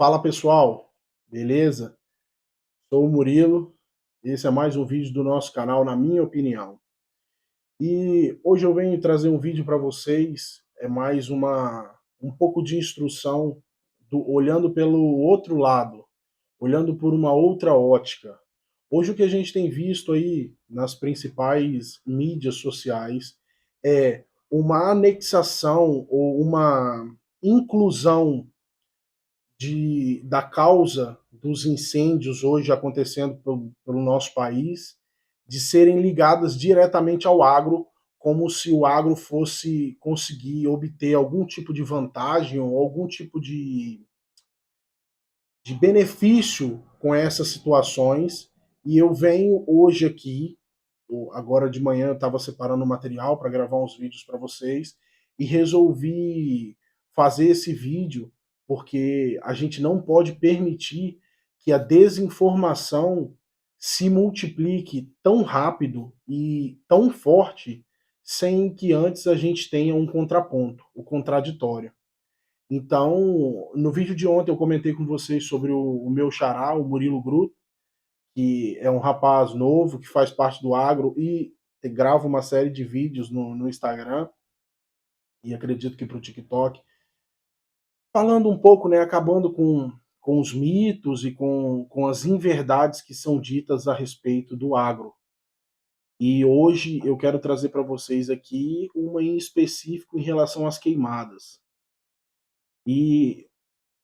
Fala pessoal, beleza? Sou o Murilo, esse é mais um vídeo do nosso canal, na minha opinião. E hoje eu venho trazer um vídeo para vocês, é mais um pouco de instrução, olhando pelo outro lado, olhando por uma outra ótica. Hoje o que a gente tem visto aí nas principais mídias sociais é uma anexação ou uma inclusão da causa dos incêndios hoje acontecendo pelo nosso país, de serem ligadas diretamente ao agro, como se o agro fosse conseguir obter algum tipo de vantagem ou algum tipo de benefício com essas situações. E eu venho hoje aqui, agora de manhã eu estava separando material para gravar uns vídeos para vocês e resolvi fazer esse vídeo porque a gente não pode permitir que a desinformação se multiplique tão rápido e tão forte sem que antes a gente tenha um contraponto, o contraditório. Então, no vídeo de ontem eu comentei com vocês sobre o meu xará, o Murilo Gruto, que é um rapaz novo, que faz parte do agro e grava uma série de vídeos no Instagram, e acredito que para o TikTok, falando um pouco, né, acabando com os mitos e com as inverdades que são ditas a respeito do agro. E hoje eu quero trazer para vocês aqui uma em específico em relação às queimadas. E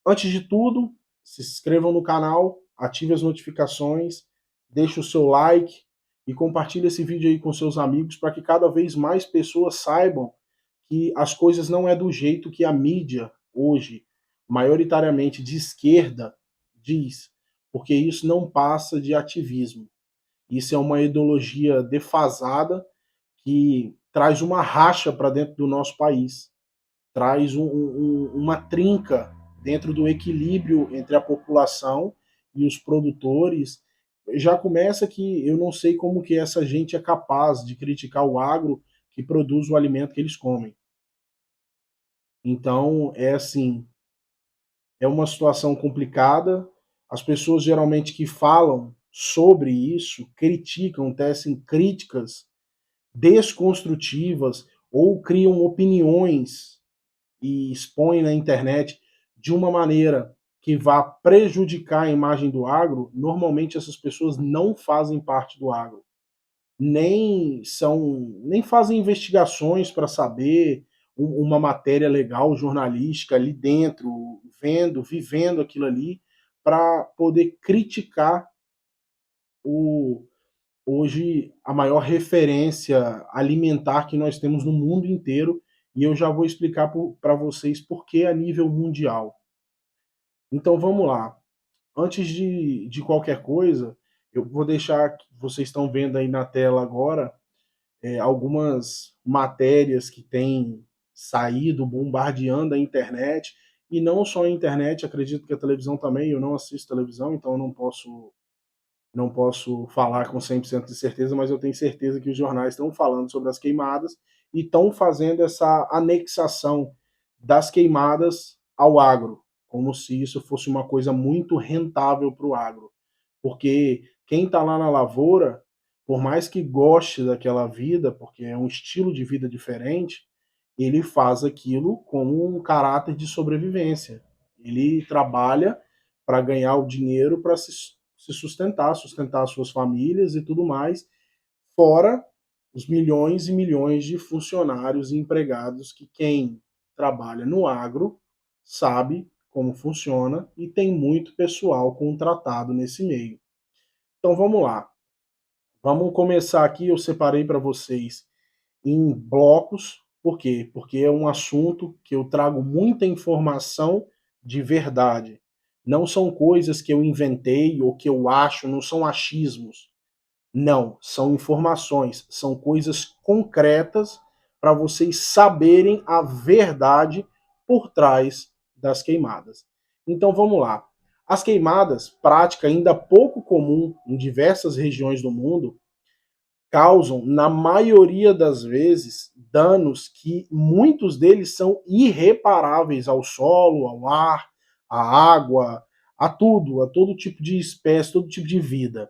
antes de tudo, se inscrevam no canal, ative as notificações, deixe o seu like e compartilhe esse vídeo aí com seus amigos para que cada vez mais pessoas saibam que as coisas não é do jeito que a mídia hoje, maioritariamente de esquerda, diz, porque isso não passa de ativismo. Isso é uma ideologia defasada que traz uma racha para dentro do nosso país, traz uma trinca dentro do equilíbrio entre a população e os produtores. Já começa que eu não sei como que essa gente é capaz de criticar o agro que produz o alimento que eles comem. Então, é assim, é uma situação complicada. As pessoas geralmente que falam sobre isso criticam, tecem críticas desconstrutivas ou criam opiniões e expõe na internet de uma maneira que vá prejudicar a imagem do agro, normalmente essas pessoas não fazem parte do agro, nem fazem investigações para saber uma matéria legal jornalística ali dentro, vendo, vivendo aquilo ali, para poder criticar o hoje a maior referência alimentar que nós temos no mundo inteiro, e eu já vou explicar para vocês por que a nível mundial. Então vamos lá. Antes de qualquer coisa, eu vou deixar, vocês estão vendo aí na tela agora, algumas matérias que têm saído bombardeando a internet, e não só a internet, acredito que a televisão também, eu não assisto televisão, então eu não posso falar com 100% de certeza, mas eu tenho certeza que os jornais estão falando sobre as queimadas e estão fazendo essa anexação das queimadas ao agro, como se isso fosse uma coisa muito rentável para o agro. Porque quem está lá na lavoura, por mais que goste daquela vida, porque é um estilo de vida diferente, ele faz aquilo com um caráter de sobrevivência. Ele trabalha para ganhar o dinheiro para se sustentar, sustentar as suas famílias e tudo mais, fora os milhões e milhões de funcionários e empregados que quem trabalha no agro sabe como funciona e tem muito pessoal contratado nesse meio. Então vamos lá. Vamos começar aqui, eu separei para vocês em blocos. Por quê? Porque é um assunto que eu trago muita informação de verdade. Não são coisas que eu inventei ou que eu acho, não são achismos. Não, são informações, são coisas concretas para vocês saberem a verdade por trás das queimadas. Então vamos lá. As queimadas, prática ainda pouco comum em diversas regiões do mundo, causam, na maioria das vezes, danos que muitos deles são irreparáveis ao solo, ao ar, à água, a tudo, a todo tipo de espécie, todo tipo de vida,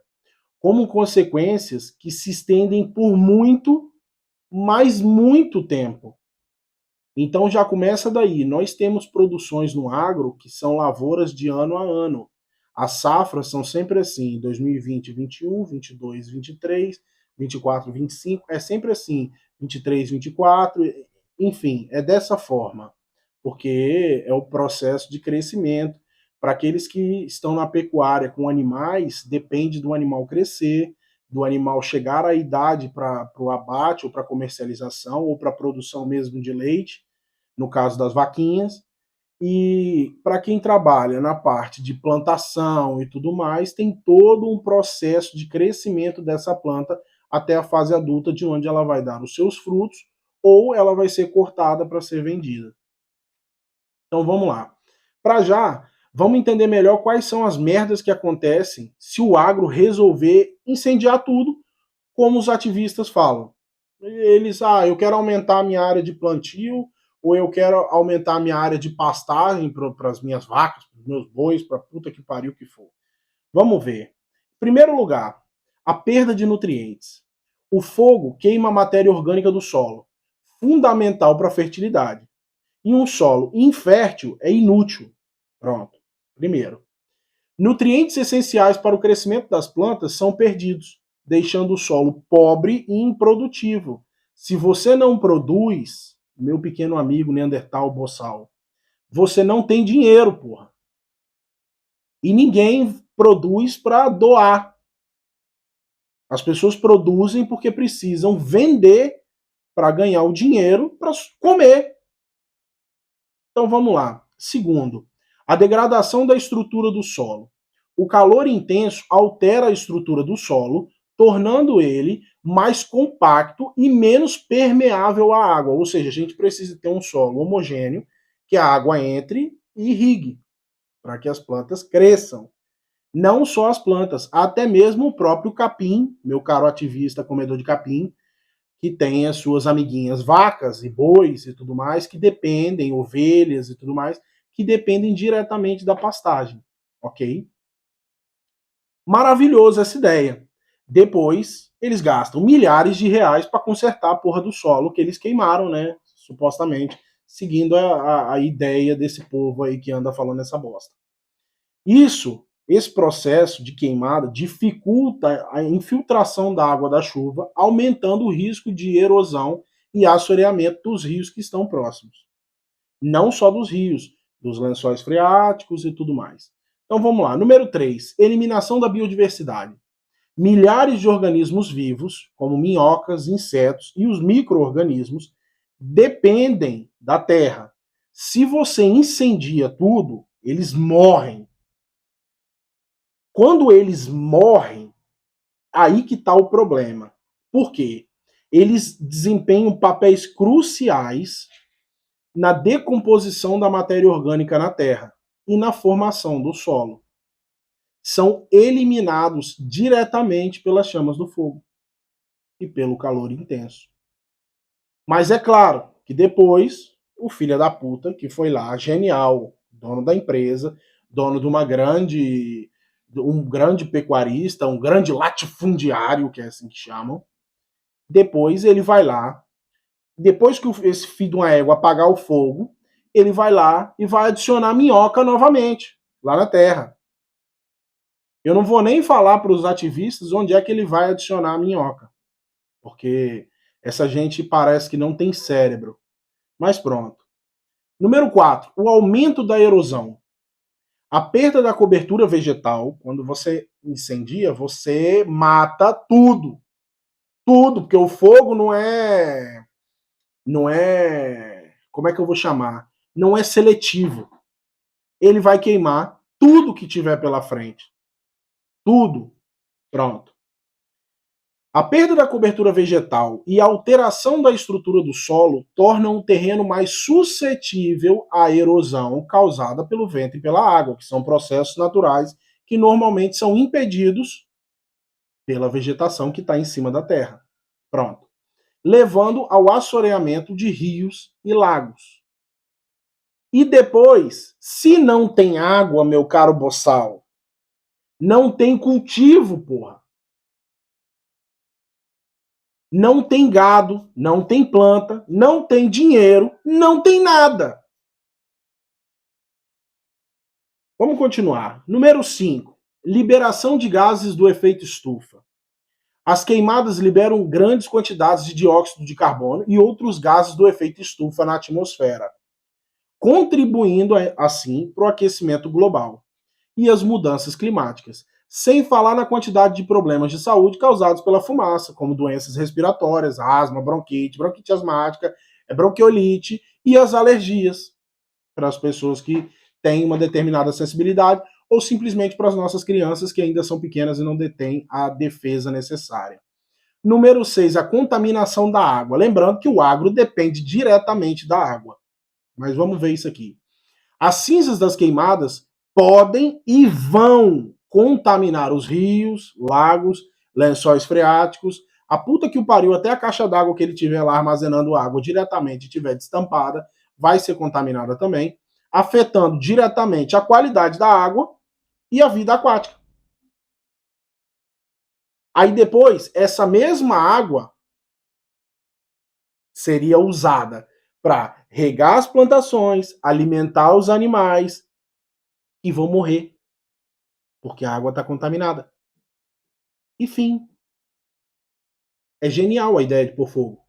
como consequências que se estendem por muito, mas muito tempo. Então já começa daí. Nós temos produções no agro que são lavouras de ano a ano. As safras são sempre assim, 2020, 21, 22, 23, 24, 25, é sempre assim, 23, 24, enfim, é dessa forma, porque é o processo de crescimento. Para aqueles que estão na pecuária com animais, depende do animal crescer, do animal chegar à idade para o abate, ou para comercialização, ou para a produção mesmo de leite, no caso das vaquinhas. E para quem trabalha na parte de plantação e tudo mais, tem todo um processo de crescimento dessa planta até a fase adulta, de onde ela vai dar os seus frutos ou ela vai ser cortada para ser vendida. Então vamos lá. Para já, vamos entender melhor quais são as merdas que acontecem se o agro resolver incendiar tudo, como os ativistas falam. Eles, eu quero aumentar a minha área de plantio, ou eu quero aumentar a minha área de pastagem para as minhas vacas, para os meus bois, para puta que pariu que for. Vamos ver. Em primeiro lugar, a perda de nutrientes. O fogo queima a matéria orgânica do solo, fundamental para a fertilidade. E um solo infértil é inútil. Pronto. Primeiro. Nutrientes essenciais para o crescimento das plantas são perdidos, deixando o solo pobre e improdutivo. Se você não produz, meu pequeno amigo Neandertal Boçal, você não tem dinheiro, porra. E ninguém produz para doar. As pessoas produzem porque precisam vender para ganhar o dinheiro para comer. Então vamos lá. Segundo, a degradação da estrutura do solo. O calor intenso altera a estrutura do solo, tornando ele mais compacto e menos permeável à água. Ou seja, a gente precisa ter um solo homogêneo, que a água entre e irrigue, para que as plantas cresçam. Não só as plantas, até mesmo o próprio capim, meu caro ativista comedor de capim, que tem as suas amiguinhas vacas e bois e tudo mais, que dependem, ovelhas e tudo mais, que dependem diretamente da pastagem, ok? Maravilhoso essa ideia. Depois, eles gastam milhares de reais para consertar a porra do solo que eles queimaram, né? Supostamente, seguindo a ideia desse povo aí que anda falando essa bosta. Esse processo de queimada dificulta a infiltração da água da chuva, aumentando o risco de erosão e assoreamento dos rios que estão próximos. Não só dos rios, dos lençóis freáticos e tudo mais. Então vamos lá. Número 3, eliminação da biodiversidade. Milhares de organismos vivos, como minhocas, insetos e os micro-organismos, dependem da terra. Se você incendia tudo, eles morrem. Quando eles morrem, aí que está o problema. Por quê? Eles desempenham papéis cruciais na decomposição da matéria orgânica na Terra e na formação do solo. São eliminados diretamente pelas chamas do fogo e pelo calor intenso. Mas é claro que depois o filho da puta, que foi lá, genial, dono da empresa, dono de um grande pecuarista, um grande latifundiário, que é assim que chamam, depois ele vai lá, depois que esse filho de uma égua apagar o fogo, ele vai lá e vai adicionar minhoca novamente, lá na terra. Eu não vou nem falar para os ativistas onde é que ele vai adicionar a minhoca, porque essa gente parece que não tem cérebro. Mas pronto. Número 4, o aumento da erosão. A perda da cobertura vegetal, quando você incendia, você mata tudo. Tudo, porque o fogo não é, como é que eu vou chamar? Não é seletivo. Ele vai queimar tudo que tiver pela frente. Tudo. Pronto. A perda da cobertura vegetal e a alteração da estrutura do solo tornam o terreno mais suscetível à erosão causada pelo vento e pela água, que são processos naturais que normalmente são impedidos pela vegetação que está em cima da terra. Pronto. Levando ao assoreamento de rios e lagos. E depois, se não tem água, meu caro boçal, não tem cultivo, porra. Não tem gado, não tem planta, não tem dinheiro, não tem nada. Vamos continuar. Número 5. Liberação de gases do efeito estufa. As queimadas liberam grandes quantidades de dióxido de carbono e outros gases do efeito estufa na atmosfera, contribuindo assim para o aquecimento global e as mudanças climáticas, sem falar na quantidade de problemas de saúde causados pela fumaça, como doenças respiratórias, asma, bronquite asmática, bronquiolite e as alergias para as pessoas que têm uma determinada sensibilidade ou simplesmente para as nossas crianças que ainda são pequenas e não detêm a defesa necessária. Número 6, a contaminação da água. Lembrando que o agro depende diretamente da água. Mas vamos ver isso aqui. As cinzas das queimadas podem e vão contaminar os rios, lagos, lençóis freáticos. A puta que o pariu, até a caixa d'água que ele tiver lá armazenando água diretamente e tiver destampada, vai ser contaminada também, afetando diretamente a qualidade da água e a vida aquática. Aí depois, essa mesma água seria usada para regar as plantações, alimentar os animais e vão morrer, porque a água está contaminada. E fim. É genial a ideia de pôr fogo.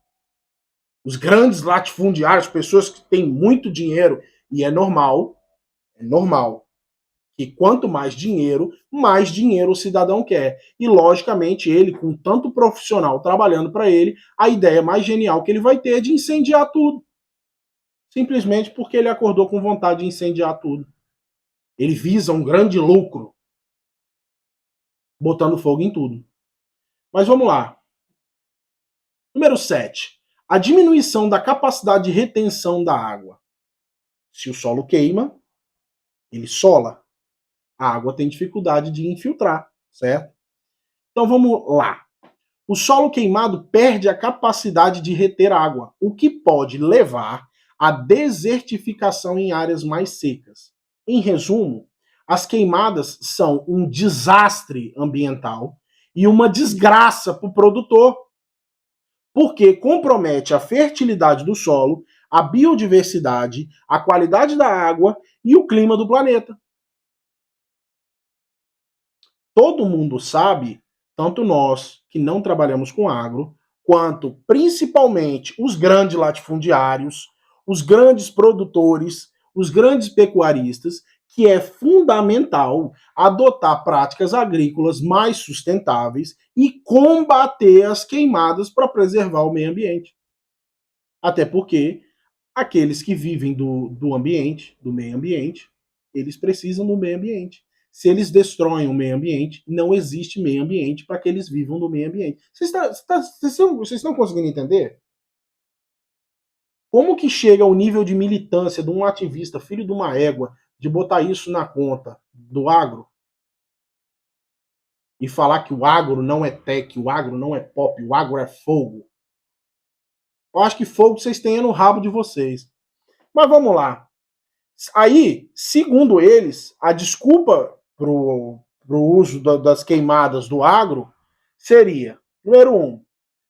Os grandes latifundiários, pessoas que têm muito dinheiro, e é normal, que quanto mais dinheiro o cidadão quer. E, logicamente, ele, com tanto profissional trabalhando para ele, a ideia mais genial que ele vai ter é de incendiar tudo. Simplesmente porque ele acordou com vontade de incendiar tudo. Ele visa um grande lucro, botando fogo em tudo. Mas vamos lá. Número 7. A diminuição da capacidade de retenção da água. Se o solo queima, ele sola. A água tem dificuldade de infiltrar, certo? Então vamos lá. O solo queimado perde a capacidade de reter água, o que pode levar à desertificação em áreas mais secas. Em resumo, as queimadas são um desastre ambiental e uma desgraça para o produtor, porque compromete a fertilidade do solo, a biodiversidade, a qualidade da água e o clima do planeta. Todo mundo sabe, tanto nós que não trabalhamos com agro, quanto principalmente os grandes latifundiários, os grandes produtores, os grandes pecuaristas, que é fundamental adotar práticas agrícolas mais sustentáveis e combater as queimadas para preservar o meio ambiente. Até porque aqueles que vivem do ambiente, do meio ambiente, eles precisam do meio ambiente. Se eles destroem o meio ambiente, não existe meio ambiente para que eles vivam no meio ambiente. Vocês estão conseguindo entender? Como que chega ao nível de militância de um ativista, filho de uma égua, de botar isso na conta do agro? E falar que o agro não é tech, o agro não é pop, o agro é fogo. Eu acho que fogo vocês têm no rabo de vocês. Mas vamos lá. Aí, segundo eles, a desculpa para o uso das queimadas do agro seria, número 1,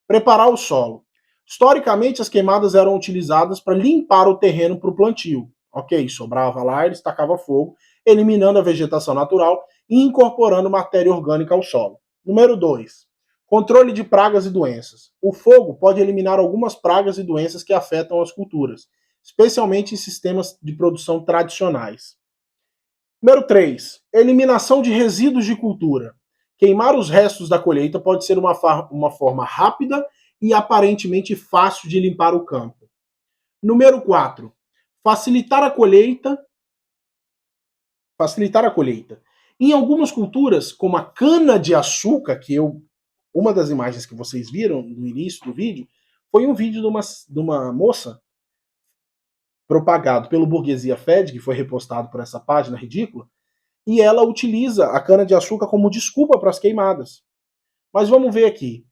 preparar o solo. Historicamente, as queimadas eram utilizadas para limpar o terreno para o plantio. Ok, sobrava lá, eles tacavam fogo, eliminando a vegetação natural e incorporando matéria orgânica ao solo. Número 2, controle de pragas e doenças. O fogo pode eliminar algumas pragas e doenças que afetam as culturas, especialmente em sistemas de produção tradicionais. Número 3, eliminação de resíduos de cultura. Queimar os restos da colheita pode ser uma forma rápida e aparentemente fácil de limpar o campo. Número 4, facilitar a colheita. Facilitar a colheita. Em algumas culturas, como a cana-de-açúcar, uma das imagens que vocês viram no início do vídeo, foi um vídeo de uma moça propagado pelo Burguesia Fed, que foi repostado por essa página ridícula, e ela utiliza a cana-de-açúcar como desculpa para as queimadas. Mas vamos ver aqui.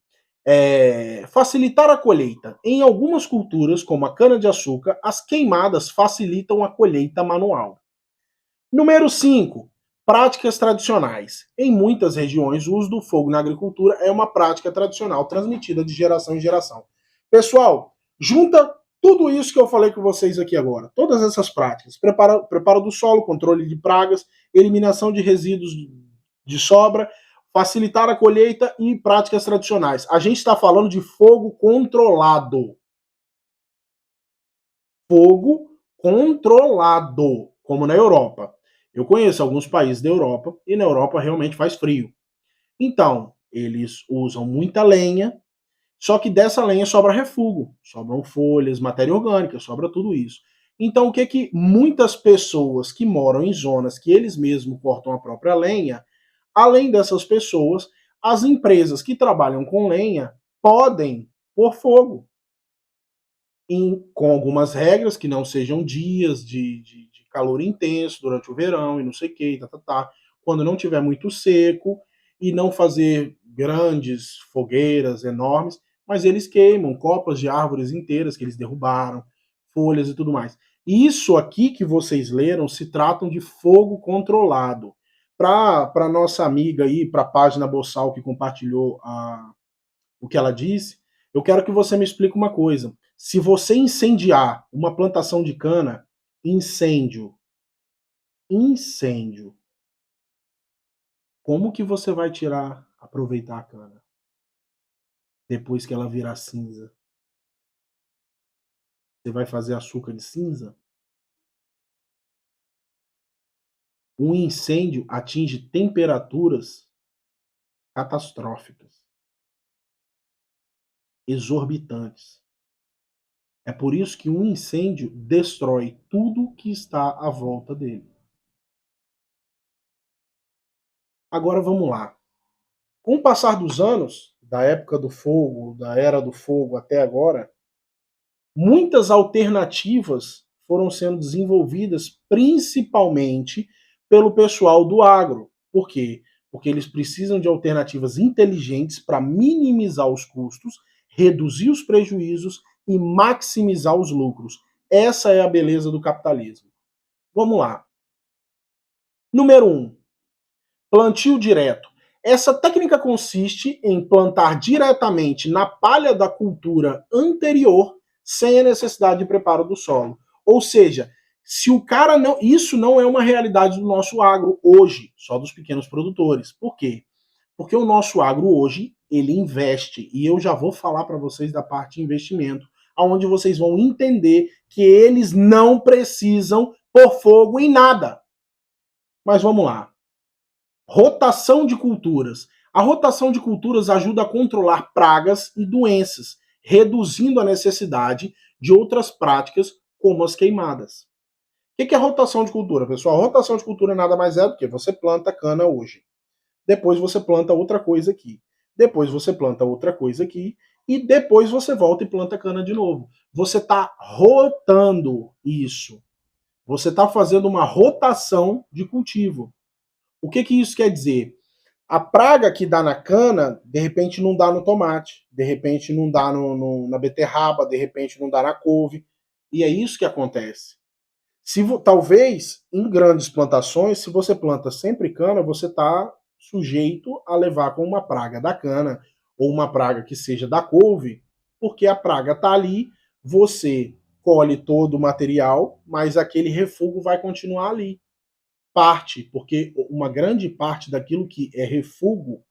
Facilitar a colheita. Em algumas culturas, como a cana-de-açúcar, as queimadas facilitam a colheita manual. Número 5. Práticas tradicionais. Em muitas regiões, o uso do fogo na agricultura é uma prática tradicional transmitida de geração em geração. Pessoal, junta tudo isso que eu falei com vocês aqui agora, todas essas práticas, preparo do solo, controle de pragas, eliminação de resíduos de sobra, facilitar a colheita e práticas tradicionais. A gente está falando de fogo controlado. Fogo controlado, como na Europa. Eu conheço alguns países da Europa e na Europa realmente faz frio. Então, eles usam muita lenha, só que dessa lenha sobra refúgio, sobram folhas, matéria orgânica, sobra tudo isso. Então, o que que muitas pessoas que moram em zonas que eles mesmos cortam a própria lenha, além dessas pessoas, as empresas que trabalham com lenha podem pôr fogo com algumas regras que não sejam dias de calor intenso durante o verão e não sei o que, quando não tiver muito seco e não fazer grandes fogueiras enormes, mas eles queimam copas de árvores inteiras que eles derrubaram, folhas e tudo mais. Isso aqui que vocês leram se tratam de fogo controlado. Para nossa amiga aí, para a página Boçal que compartilhou o que ela disse, eu quero que você me explique uma coisa. Se você incendiar uma plantação de cana, incêndio, como que você vai aproveitar a cana depois que ela virar cinza? Você vai fazer açúcar de cinza? Um incêndio atinge temperaturas catastróficas, exorbitantes. É por isso que um incêndio destrói tudo que está à volta dele. Agora vamos lá. Com o passar dos anos, da época do fogo, da era do fogo até agora, muitas alternativas foram sendo desenvolvidas, principalmente pelo pessoal do agro. Por quê? Porque eles precisam de alternativas inteligentes para minimizar os custos, reduzir os prejuízos e maximizar os lucros. Essa é a beleza do capitalismo. Vamos lá. Número 1. Plantio direto. Essa técnica consiste em plantar diretamente na palha da cultura anterior, sem a necessidade de preparo do solo. Ou seja, se o cara não. Isso não é uma realidade do nosso agro hoje, só dos pequenos produtores. Por quê? Porque o nosso agro hoje, ele investe, e eu já vou falar para vocês da parte de investimento, onde vocês vão entender que eles não precisam pôr fogo em nada. Mas vamos lá. Rotação de culturas. A rotação de culturas ajuda a controlar pragas e doenças, reduzindo a necessidade de outras práticas, como as queimadas. O que é rotação de cultura, pessoal? A rotação de cultura nada mais é do que você planta cana hoje. Depois você planta outra coisa aqui. Depois você planta outra coisa aqui. E depois você volta e planta cana de novo. Você está rotando isso. Você está fazendo uma rotação de cultivo. O que isso quer dizer? A praga que dá na cana, de repente não dá no tomate, de repente não dá na beterraba, de repente não dá na couve. E é isso que acontece. Talvez, em grandes plantações, se você planta sempre cana, você está sujeito a levar com uma praga da cana, ou uma praga que seja da couve, porque a praga está ali, você colhe todo o material, mas aquele refúgio vai continuar ali porque uma grande parte daquilo que é refúgio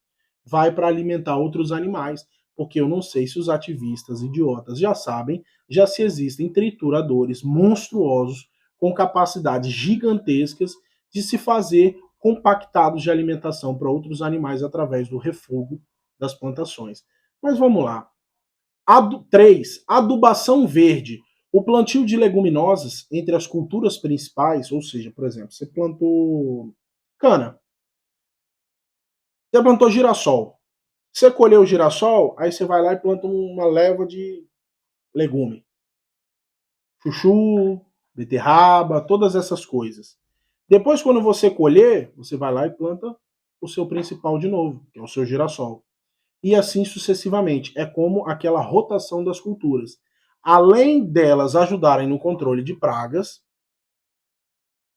vai para alimentar outros animais, porque eu não sei se os ativistas idiotas já sabem, já se existem trituradores monstruosos com capacidades gigantescas de se fazer compactados de alimentação para outros animais através do refúgio das plantações. Mas vamos lá. 3. Adubação verde. O plantio de leguminosas entre as culturas principais, ou seja, por exemplo, você plantou cana, você plantou girassol. Você colheu o girassol, aí você vai lá e planta uma leva de legume. Chuchu, beterraba, todas essas coisas. Depois, quando você colher, você vai lá e planta o seu principal de novo, que é o seu girassol. e assim sucessivamente. É como aquela rotação das culturas. Além delas ajudarem no controle de pragas,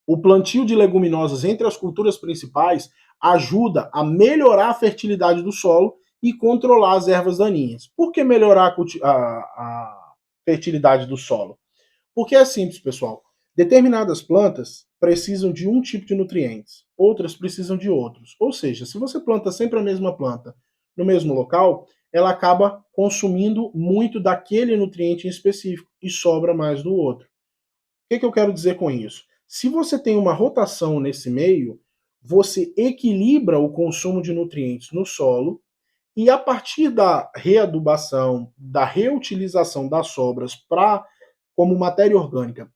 o plantio de leguminosas entre as culturas principais ajuda a melhorar a fertilidade do solo e controlar as ervas daninhas. Por que melhorar a fertilidade do solo? Porque é simples, pessoal. Determinadas plantas precisam de um tipo de nutrientes, outras precisam de outros. Ou seja, se você planta sempre a mesma planta no mesmo local, ela acaba consumindo muito daquele nutriente em específico e sobra mais do outro. O que eu quero dizer com isso? Se você tem uma rotação nesse meio, você equilibra o consumo de nutrientes no solo e a partir da readubação, da reutilização das sobras como matéria orgânica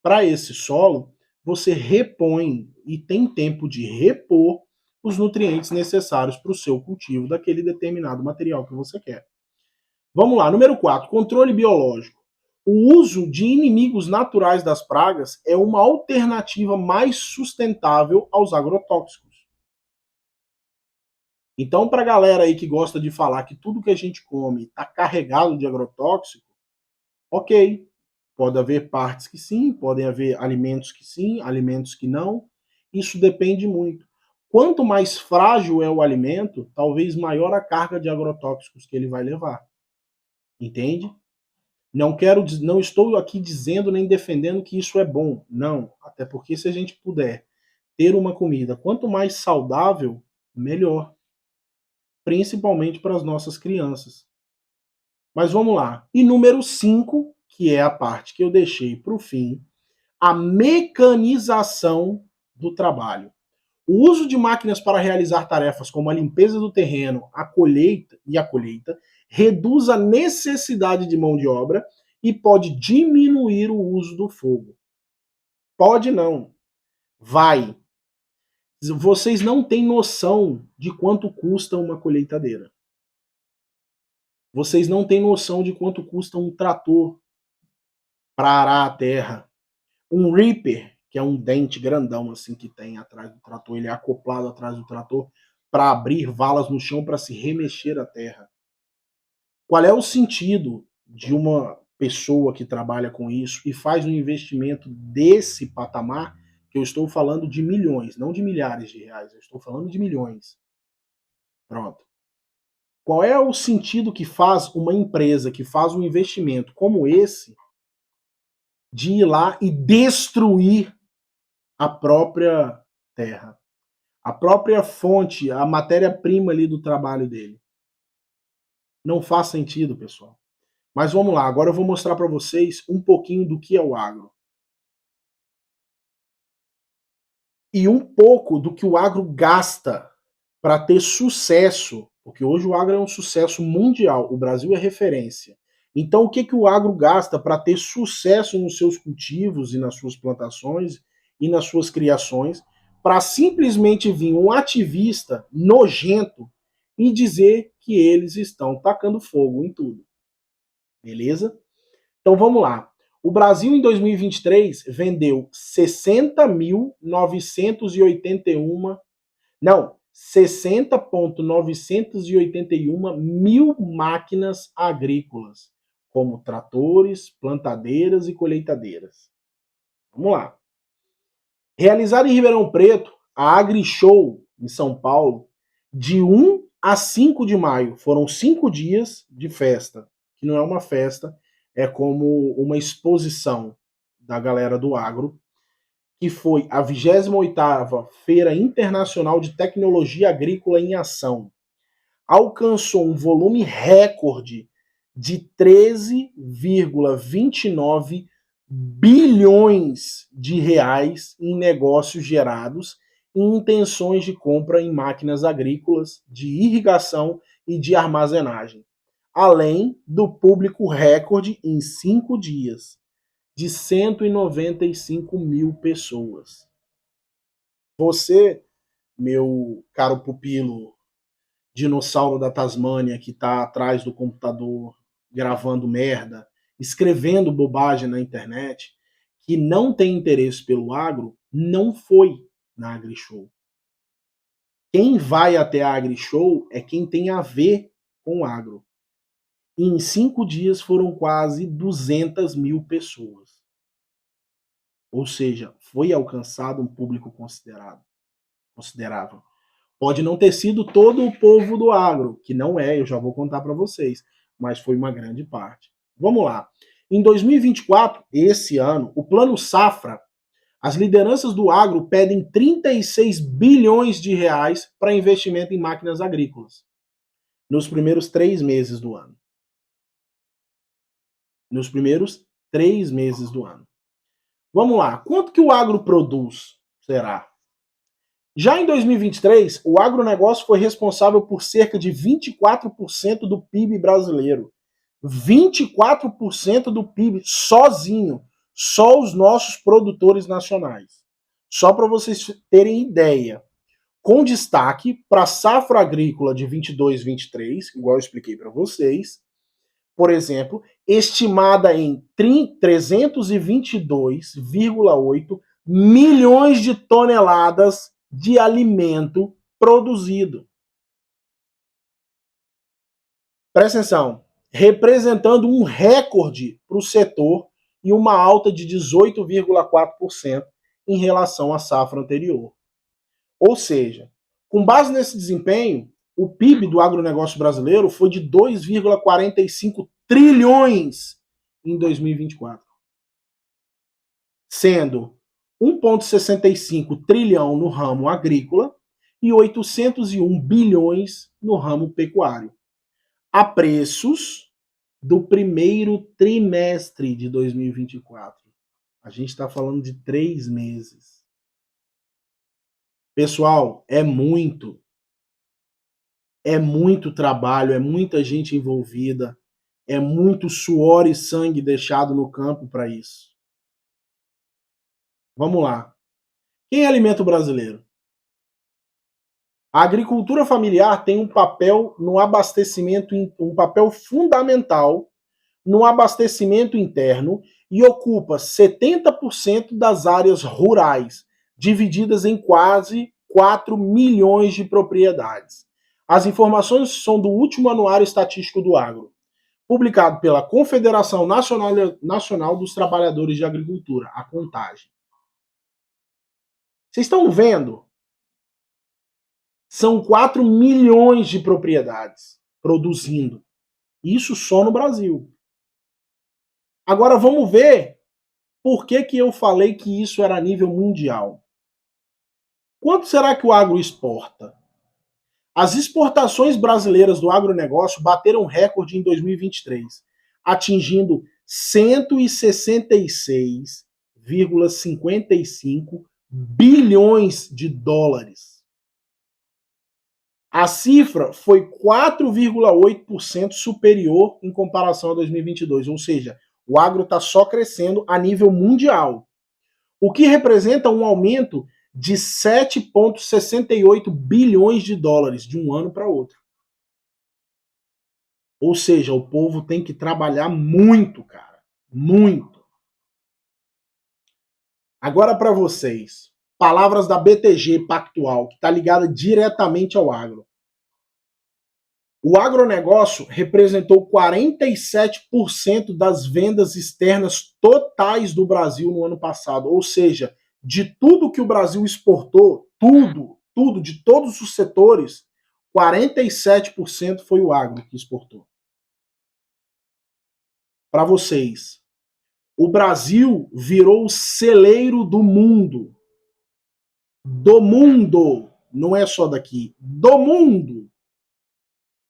para esse solo, você repõe e tem tempo de repor os nutrientes necessários para o seu cultivo daquele determinado material que você quer. Vamos lá, número 4, controle biológico. O uso de inimigos naturais das pragas é uma alternativa mais sustentável aos agrotóxicos. Então, para a galera aí que gosta de falar que tudo que a gente come está carregado de agrotóxico, ok, pode haver partes que sim, podem haver alimentos que sim, alimentos que não. Isso depende muito. Quanto mais frágil é o alimento, talvez maior a carga de agrotóxicos que ele vai levar. Entende? Não estou aqui dizendo nem defendendo que isso é bom. Não. Até porque se a gente puder ter uma comida quanto mais saudável, melhor. Principalmente para as nossas crianças. Mas vamos lá. E número 5, que é a parte que eu deixei para o fim, a mecanização do trabalho. O uso de máquinas para realizar tarefas como a limpeza do terreno, a colheita reduz a necessidade de mão de obra e pode diminuir o uso do fogo. Pode não. Vai. Vocês não têm noção de quanto custa uma colheitadeira. Vocês não têm noção de quanto custa um trator para arar a terra. Um Reaper, que é um dente grandão assim que tem atrás do trator, ele é acoplado atrás do trator para abrir valas no chão para se remexer a terra. Qual é o sentido de uma pessoa que trabalha com isso e faz um investimento desse patamar, que eu estou falando de milhões, não de milhares de reais, eu estou falando de milhões. Pronto. Qual é o sentido que faz uma empresa que faz um investimento como esse de ir lá e destruir a própria terra, a própria fonte, a matéria-prima ali do trabalho dele? Não faz sentido, pessoal. Mas vamos lá, agora eu vou mostrar para vocês um pouquinho do que é o agro. E um pouco do que o agro gasta para ter sucesso, porque hoje o agro é um sucesso mundial, o Brasil é referência. Então, o que, que o agro gasta para ter sucesso nos seus cultivos e nas suas plantações e nas suas criações, para simplesmente vir um ativista nojento e dizer que eles estão tacando fogo em tudo. Beleza? Então vamos lá. O Brasil em 2023 vendeu 60.981, não, 60.981 mil máquinas agrícolas, como tratores, plantadeiras e colheitadeiras. Vamos lá. Realizada em Ribeirão Preto, a AgriShow em São Paulo, de 1 a 5 de maio, foram 5 dias de festa, que não é uma festa, é como uma exposição da galera do agro, que foi a 28ª Feira Internacional de Tecnologia Agrícola em Ação. Alcançou um volume recorde de 13,29 bilhões de reais em negócios gerados e intenções de compra em máquinas agrícolas, de irrigação e de armazenagem, além do público recorde em 5 dias, de 195 mil pessoas. Você, meu caro pupilo dinossauro da Tasmânia que está atrás do computador gravando merda, escrevendo bobagem na internet, que não tem interesse pelo agro, não foi na AgriShow. Quem vai até a AgriShow é quem tem a ver com o agro. E em 5 dias foram quase 200 mil pessoas. Ou seja, foi alcançado um público considerável. Pode não ter sido todo o povo do agro, que não é, eu já vou contar para vocês, mas foi uma grande parte. Vamos lá. Em 2024, esse ano, o Plano Safra, as lideranças do agro pedem 36 bilhões de reais para investimento em máquinas agrícolas nos primeiros 3 meses do ano. Nos primeiros 3 meses do ano. Vamos lá. Quanto que o agro produz? Será? Já em 2023, o agronegócio foi responsável por cerca de 24% do PIB brasileiro. 24% do PIB sozinho. Só os nossos produtores nacionais. Só para vocês terem ideia. Com destaque para a safra agrícola de 22-23, igual eu expliquei para vocês, por exemplo, estimada em 322,8 milhões de toneladas de alimento produzido. Presta atenção, representando um recorde para o setor e uma alta de 18,4% em relação à safra anterior. Ou seja, com base nesse desempenho, o PIB do agronegócio brasileiro foi de 2,45 trilhões em 2024, sendo 1,65 trilhão no ramo agrícola e 801 bilhões no ramo pecuário, a preços do primeiro trimestre de 2024. A gente está falando de 3 meses. Pessoal, é muito trabalho, é muita gente envolvida, é muito suor e sangue deixado no campo para isso. Vamos lá. Quem alimenta o brasileiro? A agricultura familiar tem um papel no abastecimento, um papel fundamental no abastecimento interno e ocupa 70% das áreas rurais, divididas em quase 4 milhões de propriedades. As informações são do último Anuário Estatístico do Agro, publicado pela Confederação Nacional dos Trabalhadores de Agricultura, a Contagem. Vocês estão vendo? São 4 milhões de propriedades produzindo. Isso só no Brasil. Agora vamos ver por que eu falei que isso era a nível mundial. Quanto será que o agro exporta? As exportações brasileiras do agronegócio bateram recorde em 2023, atingindo 166,55 bilhões de dólares. A cifra foi 4,8% superior em comparação a 2022, ou seja, o agro está só crescendo a nível mundial, o que representa um aumento de 7,68 bilhões de dólares de um ano para outro. Ou seja, o povo tem que trabalhar muito, cara. Muito. Agora para vocês, palavras da BTG Pactual, que está ligada diretamente ao agro. O agronegócio representou 47% das vendas externas totais do Brasil no ano passado. Ou seja, de tudo que o Brasil exportou, tudo, de todos os setores, 47% foi o agro que exportou. Para vocês, o Brasil virou o celeiro do mundo. Do mundo. Não é só daqui. Do mundo.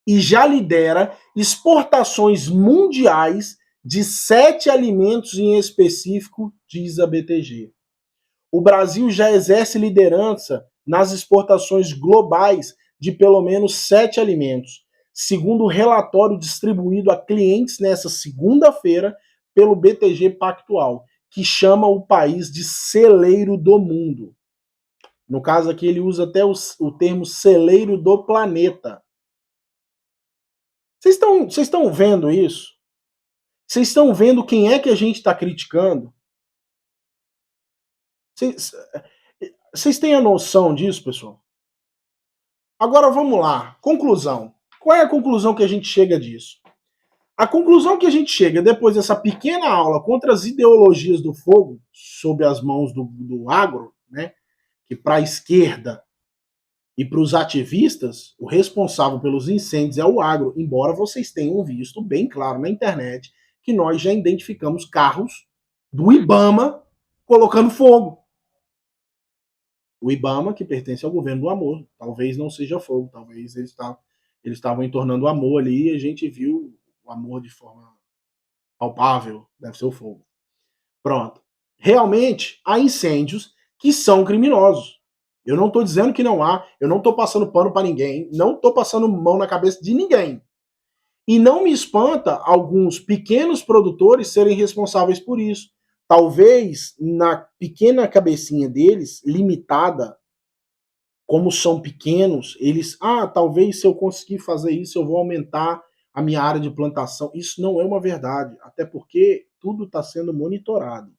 E já lidera exportações mundiais de 7 alimentos em específico, diz a BTG. O Brasil já exerce liderança nas exportações globais de pelo menos 7 alimentos, segundo o relatório distribuído a clientes nesta segunda-feira pelo BTG Pactual, que chama o país de celeiro do mundo. No caso aqui, ele usa até o termo celeiro do planeta. Vocês estão vendo isso? Vocês estão vendo quem é que a gente está criticando? Vocês têm a noção disso, pessoal? Agora vamos lá. Conclusão. Qual é a conclusão que a gente chega disso? A conclusão que a gente chega depois dessa pequena aula contra as ideologias do fogo, sob as mãos do agro, né, que para a esquerda e para os ativistas, o responsável pelos incêndios é o agro, embora vocês tenham visto bem claro na internet que nós já identificamos carros do IBAMA colocando fogo. O IBAMA, que pertence ao governo do amor, talvez não seja fogo, talvez eles estavam entornando o amor ali e a gente viu o amor de forma palpável, deve ser o fogo. Pronto. Realmente, há incêndios que são criminosos. Eu não estou dizendo que não há, eu não estou passando pano para ninguém, não estou passando mão na cabeça de ninguém. E não me espanta alguns pequenos produtores serem responsáveis por isso. Talvez na pequena cabecinha deles, limitada, como são pequenos, eles, talvez se eu conseguir fazer isso, eu vou aumentar a minha área de plantação. Isso não é uma verdade, até porque tudo está sendo monitorado.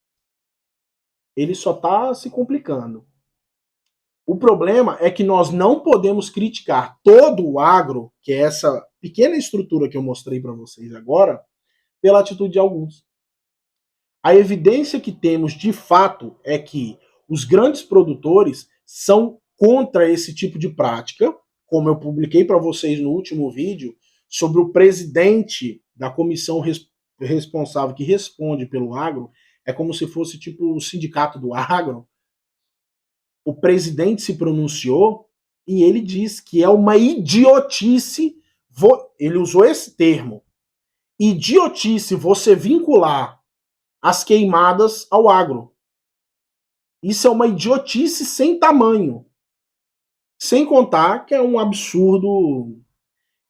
Ele só está se complicando. O problema é que nós não podemos criticar todo o agro, que é essa pequena estrutura que eu mostrei para vocês agora, pela atitude de alguns. A evidência que temos de fato é que os grandes produtores são contra esse tipo de prática, como eu publiquei para vocês no último vídeo, sobre o presidente da comissão responsável que responde pelo agro, é como se fosse tipo o sindicato do agro. O presidente se pronunciou e ele diz que é uma idiotice, ele usou esse termo, idiotice você vincular as queimadas ao agro. Isso é uma idiotice sem tamanho. Sem contar que é um absurdo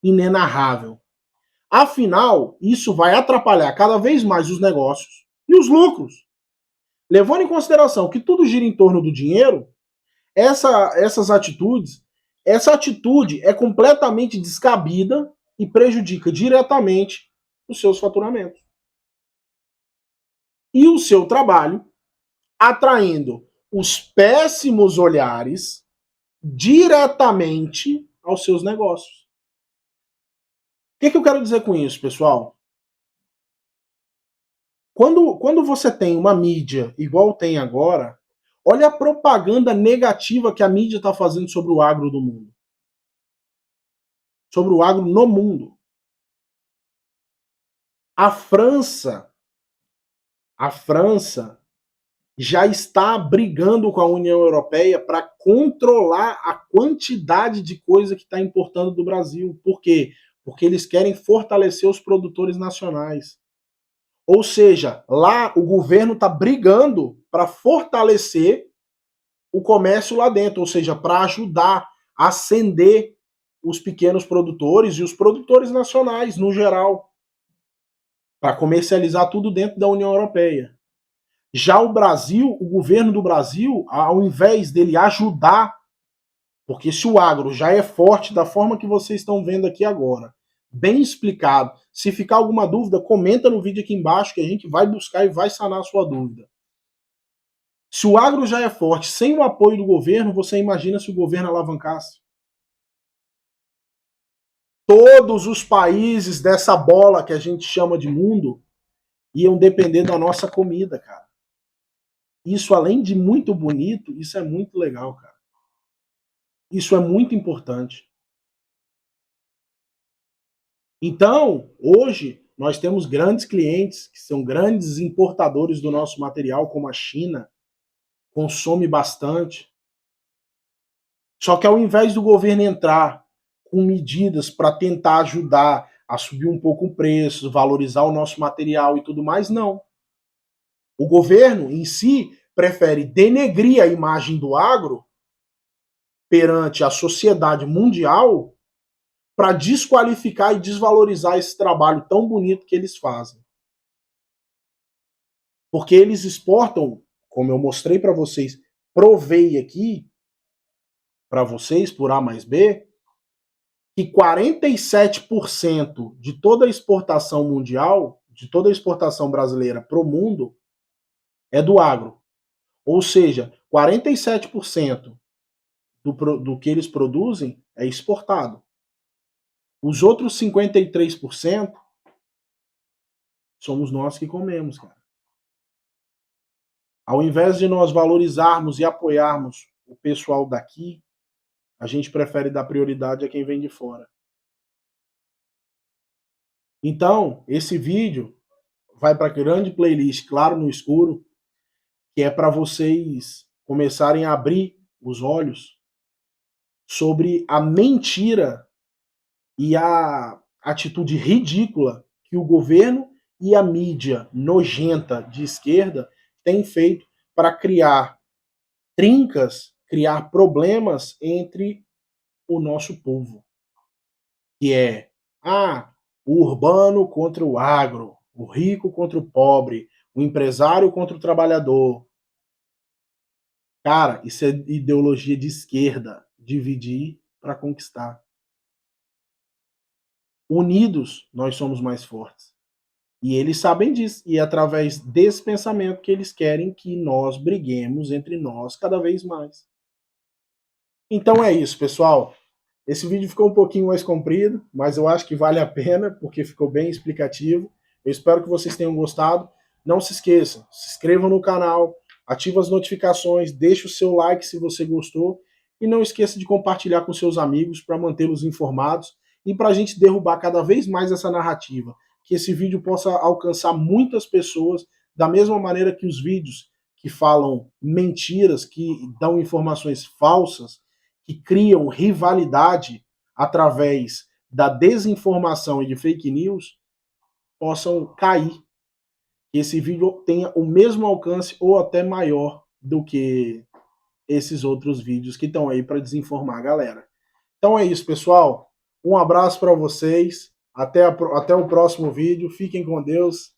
inenarrável. Afinal, isso vai atrapalhar cada vez mais os negócios e os lucros. Levando em consideração que tudo gira em torno do dinheiro, essa atitude é completamente descabida e prejudica diretamente os seus faturamentos. E o seu trabalho, atraindo os péssimos olhares diretamente aos seus negócios. O que eu quero dizer com isso, pessoal? Quando você tem uma mídia igual tem agora, olha a propaganda negativa que a mídia está fazendo sobre o agro do mundo. Sobre o agro no mundo. A França já está brigando com a União Europeia para controlar a quantidade de coisa que está importando do Brasil. Por quê? Porque eles querem fortalecer os produtores nacionais. Ou seja, lá o governo está brigando para fortalecer o comércio lá dentro, ou seja, para ajudar a ascender os pequenos produtores e os produtores nacionais no geral, para comercializar tudo dentro da União Europeia. Já o Brasil, o governo do Brasil, ao invés dele ajudar, porque se o agro já é forte da forma que vocês estão vendo aqui agora, bem explicado, se ficar alguma dúvida, comenta no vídeo aqui embaixo que a gente vai buscar e vai sanar a sua dúvida. Se o agro já é forte sem o apoio do governo, você imagina se o governo alavancasse? Todos os países dessa bola que a gente chama de mundo iam depender da nossa comida, cara. Isso, além de muito bonito, isso é muito legal, cara. Isso é muito importante. Então, hoje, nós temos grandes clientes que são grandes importadores do nosso material, como a China, consome bastante. Só que ao invés do governo entrar com medidas para tentar ajudar a subir um pouco o preço, valorizar o nosso material e tudo mais, não. O governo em si prefere denegrir a imagem do agro perante a sociedade mundial para desqualificar e desvalorizar esse trabalho tão bonito que eles fazem. Porque eles exportam, como eu mostrei para vocês, provei aqui para vocês por A mais B, que 47% de toda a exportação mundial, de toda a exportação brasileira para o mundo, é do agro. Ou seja, 47% do que eles produzem é exportado. Os outros 53% somos nós que comemos, cara. Ao invés de nós valorizarmos e apoiarmos o pessoal daqui, a gente prefere dar prioridade a quem vem de fora. Então, esse vídeo vai para a grande playlist Claro no Escuro, que é para vocês começarem a abrir os olhos sobre a mentira e a atitude ridícula que o governo e a mídia nojenta de esquerda têm feito para criar trincas, criar problemas entre o nosso povo. Que é, o urbano contra o agro, o rico contra o pobre, o empresário contra o trabalhador. Cara, isso é ideologia de esquerda, dividir para conquistar. Unidos, nós somos mais fortes. E eles sabem disso. E é através desse pensamento que eles querem que nós briguemos entre nós cada vez mais. Então é isso, pessoal. Esse vídeo ficou um pouquinho mais comprido, mas eu acho que vale a pena, porque ficou bem explicativo. Eu espero que vocês tenham gostado. Não se esqueçam, se inscrevam no canal, ative as notificações, deixe o seu like se você gostou, e não esqueça de compartilhar com seus amigos para mantê-los informados e para a gente derrubar cada vez mais essa narrativa, que esse vídeo possa alcançar muitas pessoas, da mesma maneira que os vídeos que falam mentiras, que dão informações falsas, que criam rivalidade através da desinformação e de fake news, possam cair. Que esse vídeo tenha o mesmo alcance ou até maior do que esses outros vídeos que estão aí para desinformar a galera. Então é isso, pessoal. Um abraço para vocês. Até o próximo vídeo. Fiquem com Deus.